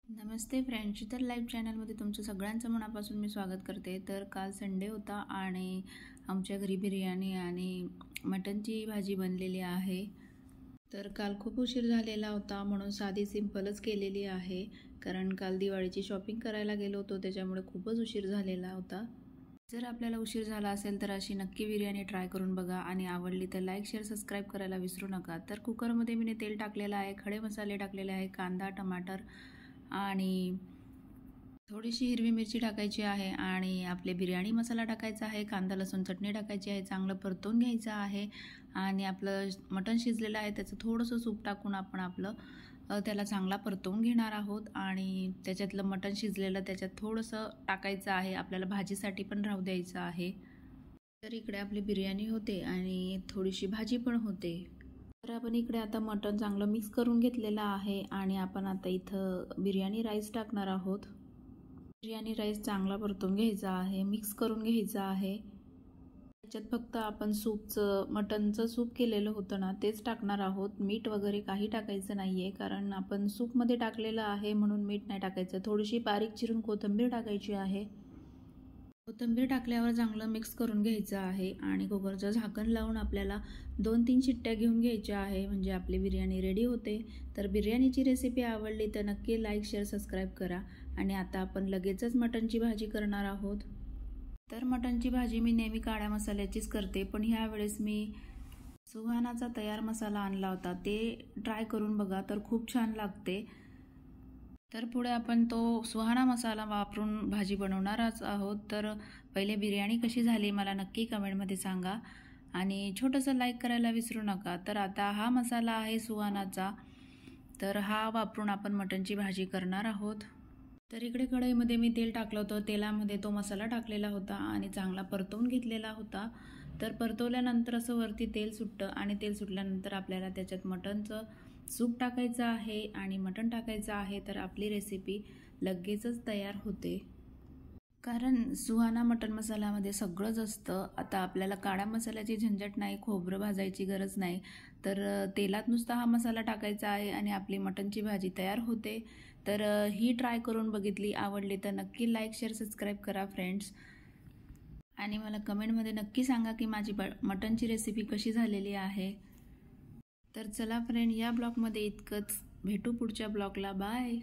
नमस्ते friends, तर live चॅनलमध्ये तुमचं सगळ्यांचं मनापासून मी स्वागत करते। तर काल संडे होता आणि आमच्या घरी बिर्याणी आणि मटनची भाजी बनलेली आहे। तर काल खूप उशीर झालेला होता म्हणून साधी सिंपलच केलेली आहे, कारण काल दिवाळीची शॉपिंग करायला गेलो होतो त्याच्यामुळे खूपच उशीर झालेला होता। जर आपल्याला उशीर झाला असेल तर अशी नक्की बिर्याणी ट्राय करून बघा आणि आवडली तर लाईक शेअर सबस्क्राइब करायला विसरू नका। तर कुकरमध्ये मी तेल टाकलेलं आहे, खडे मसाले टाकलेले आहे, कांदा टमाटर आणि थोडीशी हिरवी मिरची टाकायची आहे आणि आपले बिर्याणी मसाला टाकायचा आहे, कांदा लसूण चटणी टाकायची आहे, चांगलं परतून घ्यायचं आहे आणि आपलं मटण शिजलेलं आहे त्याचं थोडंसं सूप टाकून आपण त्याला चांगला परतवून घेणार आहोत आणि त्याच्यातलं मटण शिजलेलं त्याच्यात थोडंसं टाकायचं आहे, आपल्याला भाजीसाठी पण राहू द्यायचं आहे। तर इकडे आपली बिर्याणी होते आणि थोडीशी भाजी पण होते। तर आपण इकडे आता मटण चांगलं मिक्स करून घेतलेलं आहे आणि आपण आता इथं बिर्याणी राईस टाकणार आहोत। बिर्याणी राईस चांगला परतून घ्यायचा आहे, मिक्स करून घ्यायचा आहे। त्याच्यात फक्त आपण सूपचं मटणचं सूप केलेलं होतं ना तेच टाकणार आहोत, मीठ वगैरे काही टाकायचं नाहीये, कारण आपण सूपमध्ये टाकलेलं आहे म्हणून मीठ नाही टाकायचं। थोडीशी बारीक चिरून कोथिंबीर टाकायची आहे। कोथिंबीर टाकल्यावर चांगलं मिक्स करून घ्यायचं आहे आणि कुकरचं झाकण लावून आपल्याला 2-3 शिट्ट्या घेऊन घ्यायच्या आहे, म्हणजे आपली बिर्याणी रेडी होते। तर बिर्याणीची रेसिपी आवडली तर नक्की लाईक शेअर सबस्क्राइब करा आणि आता आपण लगेचच मटणची भाजी करणार आहोत। तर मटणची भाजी मी नेहमी काळ्या मसाल्याचीच करते, पण ह्या वेळेस मी सुहानाचा तयार मसाला आणला होता, ते ट्राय करून बघा तर खूप छान लागते। तर पुढे आपण तो सुहाना मसाला वापरून भाजी बनवणारच आहोत। तर पहिले बिर्याणी कशी झाली मला नक्की कमेंटमध्ये सांगा आणि छोटंसं लाईक करायला विसरू नका। तर आता हा मसाला आहे सुहानाचा, तर हा वापरून आपण मटणची भाजी करणार आहोत। तर इकडे कढईमध्ये मी तेल टाकलं होतं, तेलामध्ये तो मसाला टाकलेला होता आणि चांगला परतवून घेतलेला होता। तर परतवल्यानंतर असं वरती तेल सुटतं आणि तेल सुटल्यानंतर आपल्याला त्याच्यात मटणचं सूप टाकायचं आहे आणि मटण टाकायचं आहे, तर आपली रेसिपी लगेचच तयार होते। कारण सुहाना मटण मसाल्यामध्ये सगळंच असतं। आता आपल्याला काळ्या मसाल्याची झंझट नाही, खोबरं भाजायची गरज नाही, तर तेलात नुसता हा मसाला टाकायचा आहे आणि आपली मटणची भाजी तयार होते। तर ही ट्राय करून बघितली, आवडली तर नक्की लाईक शेअर सबस्क्राइब करा फ्रेंड्स आणि मला कमेंटमध्ये नक्की सांगा की माझी मटणची रेसिपी कशी झालेली आहे। तर चला फ्रेंड, या ब्लॉगमध्ये इतकंच, भेटू पुढच्या ब्लॉगला, बाय।